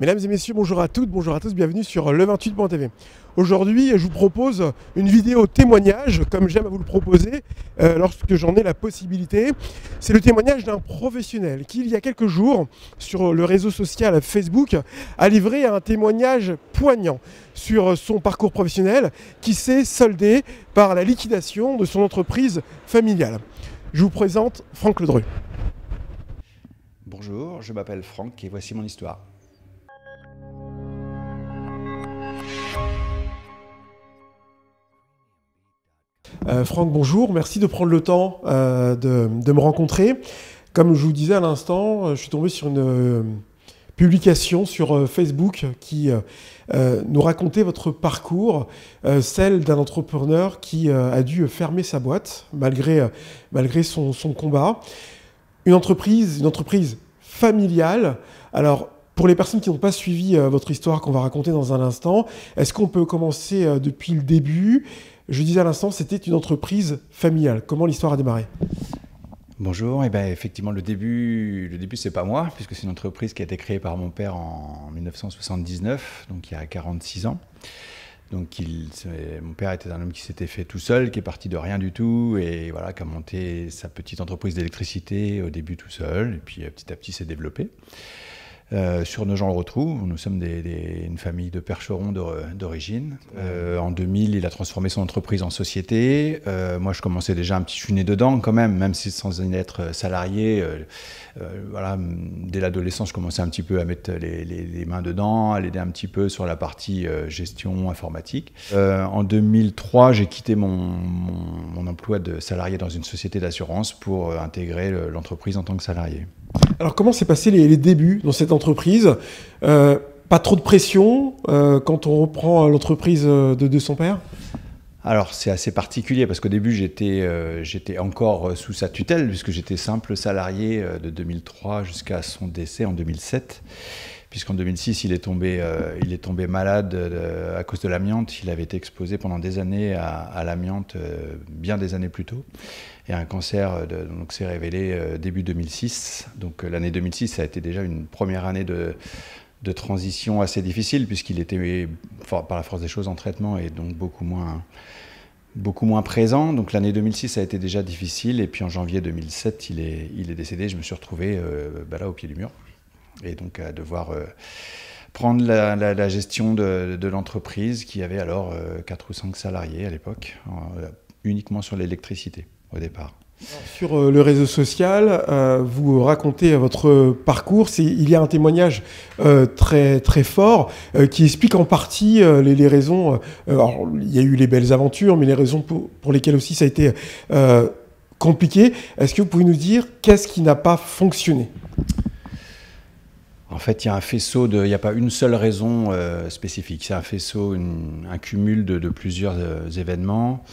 Mesdames et messieurs, bonjour à toutes, bonjour à tous, bienvenue sur le28.tv. Aujourd'hui, je vous propose une vidéo témoignage, comme j'aime à vous le proposer, lorsque j'en ai la possibilité. C'est le témoignage d'un professionnel qui, il y a quelques jours, sur le réseau social Facebook, a livré un témoignage poignant sur son parcours professionnel qui s'est soldé par la liquidation de son entreprise familiale. Je vous présente Franck Ledru. Bonjour, je m'appelle Franck et voici mon histoire. Franck, bonjour, merci de prendre le temps de me rencontrer. Comme je vous disais à l'instant, je suis tombé sur une publication sur Facebook qui nous racontait votre parcours, celle d'un entrepreneur qui a dû fermer sa boîte malgré son combat. Une entreprise familiale. Alors, pour les personnes qui n'ont pas suivi votre histoire qu'on va raconter dans un instant, est-ce qu'on peut commencer depuis le début ? Je disais à l'instant, c'était une entreprise familiale. Comment l'histoire a démarré ? Bonjour, et effectivement le début c'est pas moi, puisque c'est une entreprise qui a été créée par mon père en 1979, donc il y a 46 ans. Donc mon père était un homme qui s'était fait tout seul, qui est parti de rien du tout, et voilà, qui a monté sa petite entreprise d'électricité au début tout seul, et puis petit à petit s'est développé. Sur Nogent-le-Rotrou, nous sommes une famille de percherons d'origine. En 2000, il a transformé son entreprise en société. Moi, je commençais déjà je suis né dedans quand même si sans y être salarié. Voilà, dès l'adolescence, je commençais un petit peu à mettre les mains dedans, à l'aider un petit peu sur la partie gestion informatique. En 2003, j'ai quitté mon emploi de salarié dans une société d'assurance pour intégrer l'entreprise en tant que salarié. Alors, comment s'est passé les débuts dans cette entreprise ? Pas trop de pression quand on reprend l'entreprise de son père ? Alors, c'est assez particulier parce qu'au début, j'étais encore sous sa tutelle puisque j'étais simple salarié de 2003 jusqu'à son décès en 2007. Puisqu'en 2006, il est tombé malade à cause de l'amiante. Il avait été exposé pendant des années à l'amiante, bien des années plus tôt. Et un cancer donc s'est révélé début 2006. Donc l'année 2006, ça a été déjà une première année de transition assez difficile, puisqu'il était, par la force des choses, en traitement et donc beaucoup moins présent. Donc l'année 2006 a été déjà difficile. Et puis en janvier 2007, il est décédé. Je me suis retrouvé là au pied du mur. Et donc à devoir prendre la gestion de l'entreprise qui avait alors 4 ou 5 salariés à l'époque, uniquement sur l'électricité au départ. Sur le réseau social, vous racontez votre parcours. Il y a un témoignage très, très fort qui explique en partie les raisons. Alors, il y a eu les belles aventures, mais les raisons pour lesquelles aussi ça a été compliqué. Est-ce que vous pouvez nous dire qu'est-ce qui n'a pas fonctionné ? En fait, il y a un faisceau il n'y a pas une seule raison spécifique. C'est un faisceau, un cumul de plusieurs événements.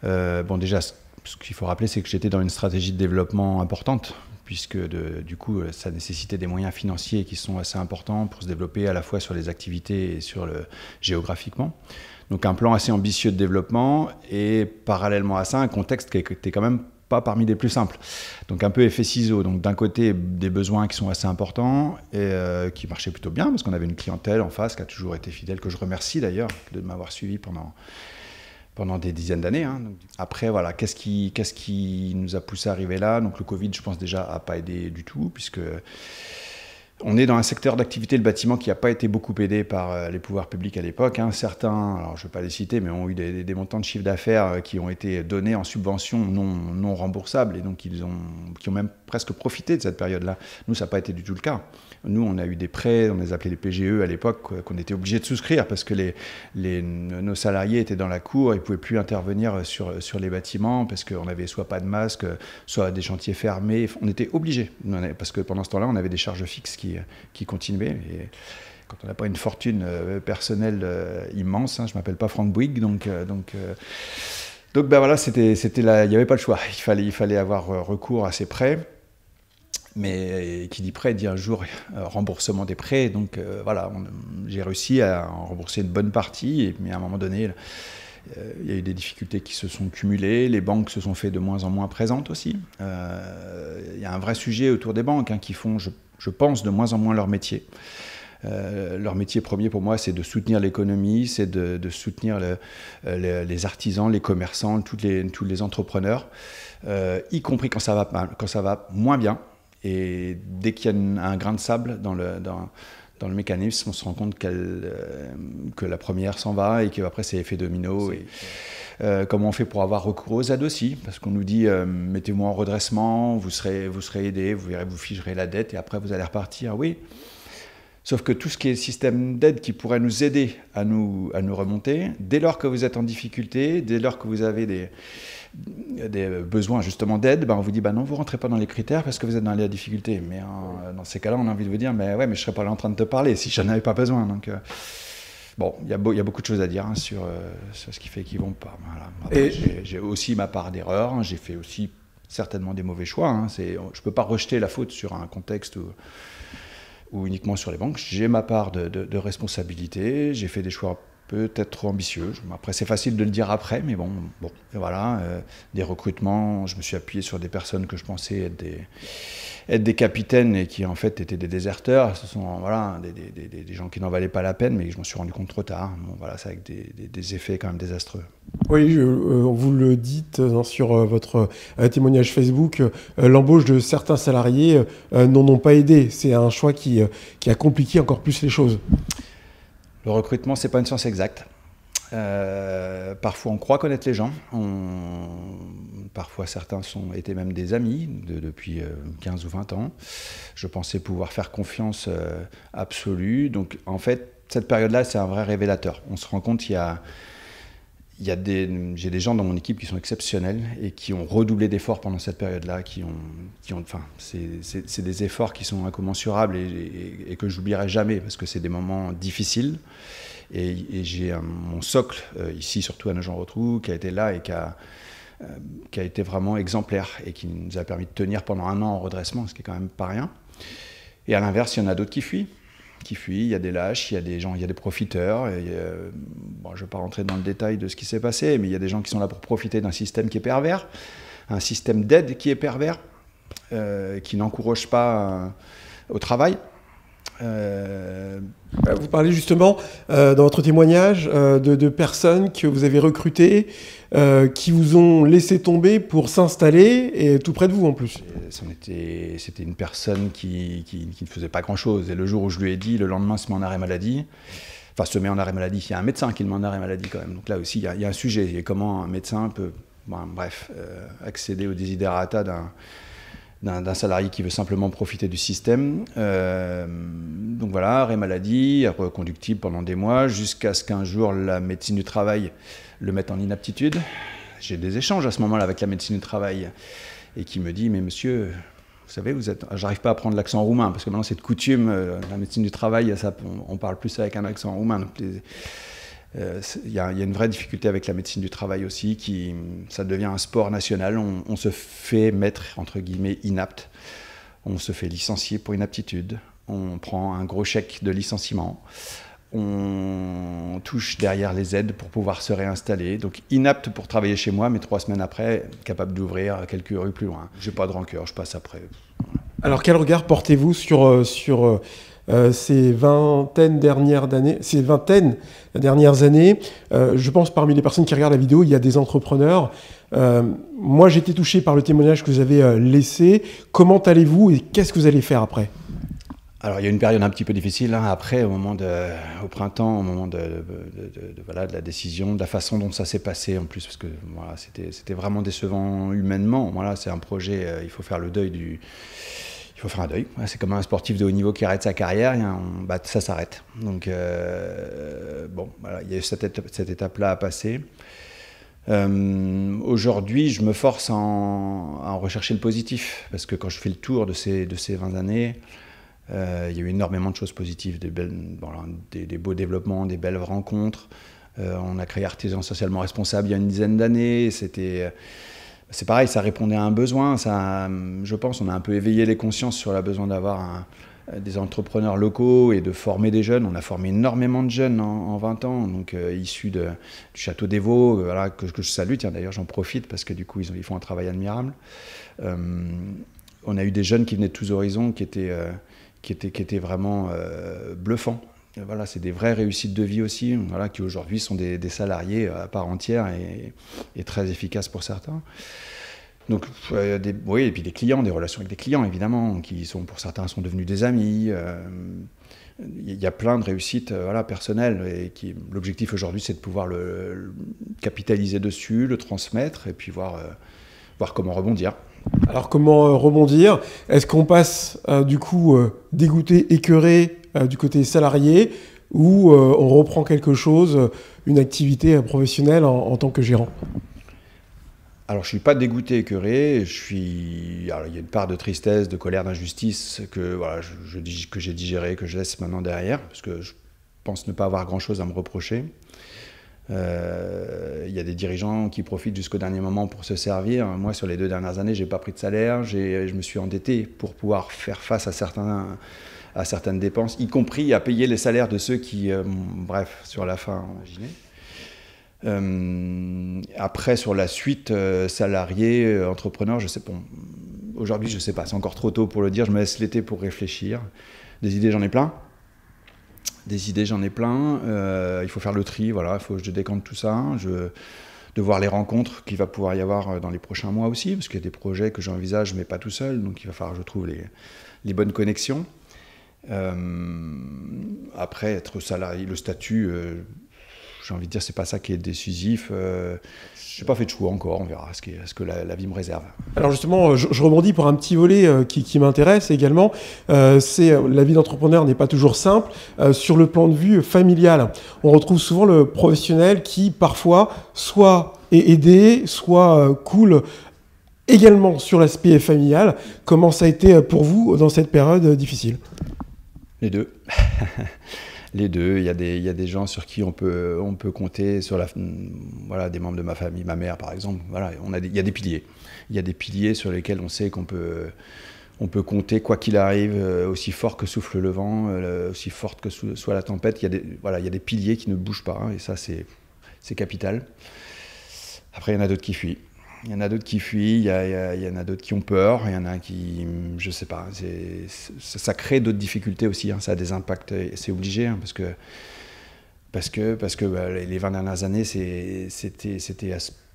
Bon, déjà, ce qu'il faut rappeler, c'est que j'étais dans une stratégie de développement importante, puisque du coup, ça nécessitait des moyens financiers qui sont assez importants pour se développer à la fois sur les activités et géographiquement. Donc un plan assez ambitieux de développement et parallèlement à ça, un contexte qui était quand même pas parmi les plus simples. Donc un peu effet ciseaux. Donc d'un côté, des besoins qui sont assez importants et qui marchaient plutôt bien, parce qu'on avait une clientèle en face qui a toujours été fidèle, que je remercie d'ailleurs de m'avoir suivi pendant des dizaines d'années. Après, voilà, qu'est-ce qui nous a poussé à arriver là ? Donc le Covid, je pense déjà, n'a pas aidé du tout, puisque on est dans un secteur d'activité, le bâtiment, qui n'a pas été beaucoup aidé par les pouvoirs publics à l'époque. Certains, alors je ne vais pas les citer, mais ont eu des montants de chiffre d'affaires qui ont été donnés en subventions non remboursables, et donc qui ont même presque profité de cette période-là. Nous, ça n'a pas été du tout le cas. Nous, on a eu des prêts, on les appelait les PGE à l'époque, qu'on était obligés de souscrire parce que nos salariés étaient dans la cour et ne pouvaient plus intervenir sur les bâtiments parce qu'on n'avait soit pas de masque, soit des chantiers fermés. On était obligés, parce que pendant ce temps-là, on avait des charges fixes qui continuaient. Et quand on n'a pas une fortune personnelle immense, je ne m'appelle pas Franck Bouygues, donc voilà, c'était là, il n'y avait pas le choix. Il fallait avoir recours à ces prêts. Mais qui dit prêt dit un jour remboursement des prêts. Donc voilà, j'ai réussi à en rembourser une bonne partie. Mais à un moment donné, il y a eu des difficultés qui se sont cumulées. Les banques se sont fait de moins en moins présentes aussi. Il y a un vrai sujet autour des banques qui font, je pense, de moins en moins leur métier. Leur métier premier pour moi, c'est de soutenir l'économie, c'est de soutenir les artisans, les commerçants, tous les entrepreneurs, y compris quand ça va moins bien. Et dès qu'il y a un grain de sable dans le mécanisme, on se rend compte que la première s'en va et qu'après c'est effet domino. Comment on fait pour avoir recours aux aides aussi? Parce qu'on nous dit mettez-vous en redressement, vous serez aidé, vous verrez, vous figerez la dette et après vous allez repartir. Oui. Sauf que tout ce qui est système d'aide qui pourrait nous aider à nous remonter, dès lors que vous êtes en difficulté, dès lors que vous avez des besoins justement d'aide, on vous dit non, vous ne rentrez pas dans les critères parce que vous êtes dans la difficulté. Mais dans ces cas-là, on a envie de vous dire mais je ne serais pas là en train de te parler si je n'en avais pas besoin. Donc, il y a beaucoup de choses à dire sur ce qui fait qu'ils ne vont pas. Voilà. Après, j'ai aussi ma part d'erreur, j'ai fait aussi certainement des mauvais choix. Je ne peux pas rejeter la faute sur un contexte ou uniquement sur les banques. J'ai ma part de responsabilité, j'ai fait des choix peut-être trop ambitieux. Après, c'est facile de le dire après, mais bon voilà. Des recrutements, je me suis appuyé sur des personnes que je pensais être des capitaines et qui en fait étaient des déserteurs. Ce sont des gens qui n'en valaient pas la peine, mais je m'en suis rendu compte trop tard. C'est avec des effets quand même désastreux. Oui, vous le dites sur votre témoignage Facebook, l'embauche de certains salariés n'en ont pas aidé. C'est un choix qui a compliqué encore plus les choses. Le recrutement, c'est pas une science exacte. Parfois, on croit connaître les gens. Parfois, certains étaient même des amis depuis 15 ou 20 ans. Je pensais pouvoir faire confiance absolue. Donc, en fait, cette période-là, c'est un vrai révélateur. On se rend compte qu'il j'ai des gens dans mon équipe qui sont exceptionnels et qui ont redoublé d'efforts pendant cette période-là, c'est des efforts qui sont incommensurables et que j'oublierai jamais parce que c'est des moments difficiles. Et j'ai mon socle ici, surtout à Nogent-Rotrou, qui a été là et qui a été vraiment exemplaire et qui nous a permis de tenir pendant 1 an en redressement, ce qui est quand même pas rien. Et à l'inverse, il y en a d'autres qui fuient. Il y a des lâches, il y a des gens, il y a des profiteurs. Je ne vais pas rentrer dans le détail de ce qui s'est passé, mais il y a des gens qui sont là pour profiter d'un système qui est pervers, un système d'aide qui est pervers, qui n'encourage pas au travail. Vous parlez justement dans votre témoignage de personnes que vous avez recrutées, qui vous ont laissé tomber pour s'installer et tout près de vous en plus. C'était une personne qui ne faisait pas grand-chose. Et le jour où je lui ai dit, le lendemain se met en arrêt maladie. Enfin, se met en arrêt maladie. Il y a un médecin qui le met en arrêt maladie quand même. Donc là aussi, il y a un sujet. Et comment un médecin peut, accéder au desiderata d'un salarié qui veut simplement profiter du système. Donc voilà, arrêt maladie, reconductible pendant des mois, jusqu'à ce qu'un jour la médecine du travail le mette en inaptitude. J'ai des échanges à ce moment-là avec la médecine du travail et qui me dit « Mais monsieur, vous savez, j'arrive pas à prendre l'accent roumain, parce que maintenant c'est de coutume, la médecine du travail, on parle plus avec un accent roumain. » Donc il y a une vraie difficulté avec la médecine du travail aussi, ça devient un sport national. On se fait mettre, entre guillemets, inapte. On se fait licencier pour inaptitude. On prend un gros chèque de licenciement. On touche derrière les aides pour pouvoir se réinstaller. Donc inapte pour travailler chez moi, mais 3 semaines après, capable d'ouvrir quelques rues plus loin. J'ai pas de rancœur, je passe après. Alors quel regard portez-vous sur ces vingtaines dernières années, je pense parmi les personnes qui regardent la vidéo, il y a des entrepreneurs. Moi, j'ai été touché par le témoignage que vous avez laissé. Comment allez-vous et qu'est-ce que vous allez faire après ? Alors, il y a une période un petit peu difficile après, au printemps, au moment de la décision, de la façon dont ça s'est passé en plus, parce que voilà, c'était vraiment décevant humainement. Voilà, c'est un projet, il faut faire le deuil Il faut faire un deuil. C'est comme un sportif de haut niveau qui arrête sa carrière, ça s'arrête. Donc, voilà, il y a eu cette étape-là à passer. Aujourd'hui, je me force à en rechercher le positif, parce que quand je fais le tour de ces 20 années, il y a eu énormément de choses positives, des beaux développements, des belles rencontres. On a créé Artisans socialement responsables il y a une dizaine d'années. C'est pareil, ça répondait à un besoin. Je pense on a un peu éveillé les consciences sur le besoin d'avoir des entrepreneurs locaux et de former des jeunes. On a formé énormément de jeunes en 20 ans, donc issus du Château des Vaux, que je salue. Tiens, d'ailleurs, j'en profite parce que du coup, ils font un travail admirable. On a eu des jeunes qui venaient de tous horizons, qui qui étaient vraiment bluffants. Voilà, c'est des vraies réussites de vie aussi, voilà, qui aujourd'hui sont des salariés à part entière et très efficaces pour certains. Donc, oui, et puis des clients, des relations avec des clients, évidemment, qui sont, pour certains, sont devenus des amis. Il y a plein de réussites personnelles, et l'objectif aujourd'hui, c'est de pouvoir le capitaliser dessus, le transmettre, et puis voir comment rebondir. Alors, comment rebondir? Est-ce qu'on passe, du coup, dégoûté, écœuré du côté salarié, ou on reprend quelque chose, une activité professionnelle en tant que gérant? Alors, je ne suis pas dégoûté, écœuré. Alors, il y a une part de tristesse, de colère, d'injustice que j'ai digéré, que je laisse maintenant derrière, parce que je pense ne pas avoir grand-chose à me reprocher. Il y a des dirigeants qui profitent jusqu'au dernier moment pour se servir. Moi, sur les 2 dernières années, je n'ai pas pris de salaire. Je me suis endetté pour pouvoir faire face à certaines dépenses, y compris à payer les salaires de ceux qui, bref, sur la fin, imaginez. Après, sur la suite, salarié, entrepreneur, je sais pas. Aujourd'hui, je sais pas, c'est encore trop tôt pour le dire. Je me laisse l'été pour réfléchir. Des idées, j'en ai plein. Il faut faire le tri, voilà. Il faut que je décante tout ça. De voir les rencontres qu'il va pouvoir y avoir dans les prochains mois aussi, parce qu'il y a des projets que j'envisage, mais pas tout seul. Donc, il va falloir que je trouve les bonnes connexions. Après, être salarié, le statut... j'ai envie de dire, c'est pas ça qui est décisif. Je n'ai pas fait de choix encore, on verra ce que la vie me réserve. Alors justement, je rebondis pour un petit volet qui m'intéresse également. C'est la vie d'entrepreneur n'est pas toujours simple. Sur le plan de vue familial, on retrouve souvent le professionnel qui parfois soit est aidé, soit coule également sur l'aspect familial. Comment ça a été pour vous dans cette période difficile? Les deux. Les deux, il y a des gens sur qui on peut compter, sur des membres de ma famille, ma mère par exemple. Voilà, il y a des piliers. Il y a des piliers sur lesquels on sait qu'on peut compter quoi qu'il arrive, aussi fort que souffle le vent, aussi forte que soit la tempête. Il y a des piliers qui ne bougent pas, hein, et ça c'est capital. Après, il y en a d'autres qui fuient. Il y en a d'autres qui fuient, il y en a d'autres qui ont peur, il y en a qui, je sais pas, ça crée d'autres difficultés aussi, hein, ça a des impacts, c'est obligé, hein, parce que les 20 dernières années, c'était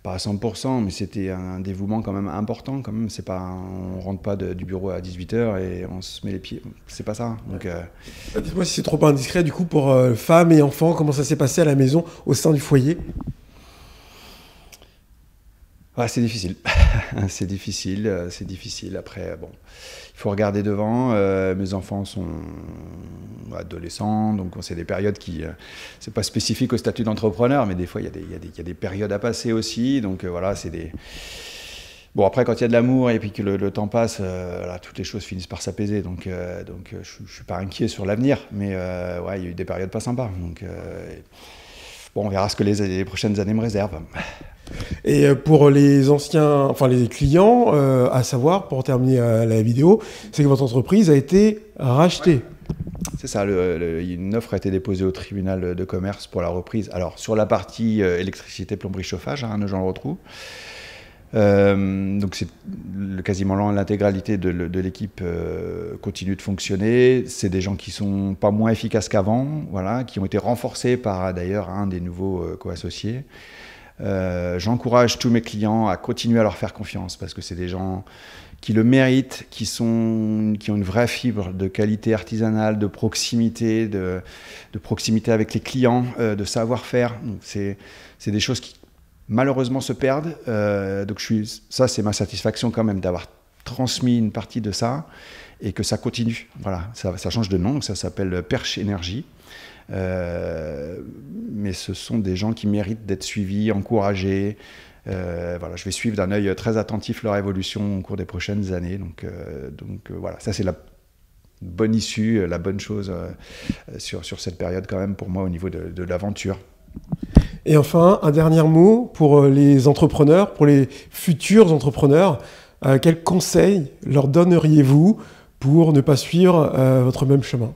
pas à 100%, mais c'était un dévouement quand même important, quand même, on rentre pas du bureau à 18h et on se met les pieds, c'est pas ça. Donc, dites-moi si c'est trop indiscret, du coup, pour femmes et enfants, comment ça s'est passé à la maison, au sein du foyer? Ouais, c'est difficile. c'est difficile. Après, bon, il faut regarder devant. Mes enfants sont adolescents, donc c'est des périodes qui... c'est pas spécifique au statut d'entrepreneur, mais des fois, il y a des périodes à passer aussi. Donc voilà, c'est des... Bon, après, quand il y a de l'amour et puis que le temps passe, toutes les choses finissent par s'apaiser. Donc je suis pas inquiet sur l'avenir, mais il y a eu des périodes pas sympas. Donc bon, on verra ce que les prochaines années me réservent. Et pour les les clients, à savoir, pour terminer la vidéo, c'est que votre entreprise a été rachetée. Ouais. C'est ça, une offre a été déposée au tribunal de commerce pour la reprise. Alors, sur la partie électricité, plomberie, chauffage, hein, Nogent-le-Rotrou. Donc, quasiment l'intégralité de l'équipe continue de fonctionner. C'est des gens qui sont pas moins efficaces qu'avant, voilà, qui ont été renforcés par d'ailleurs un des nouveaux co-associés. J'encourage tous mes clients à continuer à leur faire confiance parce que c'est des gens qui le méritent, qui ont une vraie fibre de qualité artisanale, de proximité, de proximité avec les clients, de savoir-faire. Donc c'est des choses qui malheureusement se perdent. Donc ça, c'est ma satisfaction quand même d'avoir transmis une partie de ça et que ça continue. Voilà, ça change de nom, donc ça s'appelle Perche Énergie. Mais ce sont des gens qui méritent d'être suivis, encouragés. Je vais suivre d'un œil très attentif leur évolution au cours des prochaines années. Donc voilà, ça c'est la bonne issue, la bonne chose sur cette période quand même pour moi au niveau de l'aventure. Et enfin, un dernier mot pour les entrepreneurs, pour les futurs entrepreneurs. Quels conseils leur donneriez-vous pour ne pas suivre votre même chemin ?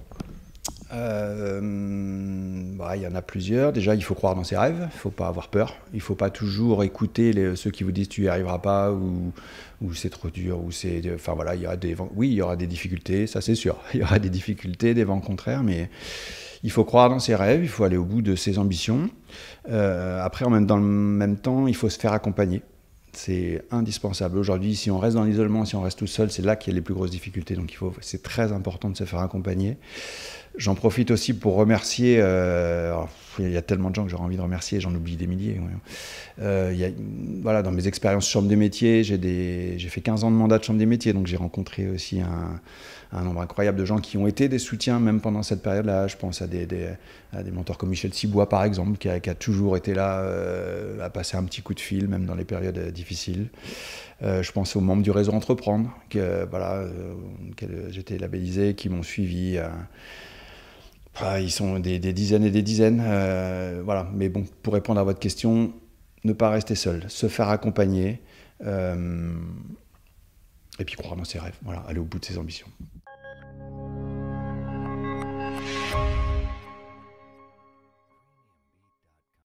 Il y en a plusieurs. Déjà, il faut croire dans ses rêves, il ne faut pas avoir peur. Il ne faut pas toujours écouter ceux qui vous disent tu n'y arriveras pas ou c'est trop dur. Enfin voilà, oui, il y aura des difficultés, ça c'est sûr. Il y aura des difficultés, des vents contraires, mais il faut croire dans ses rêves, il faut aller au bout de ses ambitions. Après, dans le même temps, il faut se faire accompagner. C'est indispensable. Aujourd'hui, si on reste dans l'isolement, si on reste tout seul, c'est là qu'il y a les plus grosses difficultés. Donc c'est très important de se faire accompagner. J'en profite aussi pour remercier, il y a tellement de gens que j'aurais envie de remercier, j'en oublie des milliers. Dans mes expériences chambre des métiers, j'ai fait 15 ans de mandat de chambre des métiers, donc j'ai rencontré aussi un nombre incroyable de gens qui ont été des soutiens même pendant cette période-là. Je pense à des mentors comme Michel Cibois par exemple, qui a toujours été là à passer un petit coup de fil, même dans les périodes difficiles. Je pense aux membres du réseau Entreprendre, j'étais labellisé, qui m'ont suivi. Ils sont des dizaines et des dizaines. Mais bon, pour répondre à votre question, ne pas rester seul, se faire accompagner et puis croire dans ses rêves, aller au bout de ses ambitions.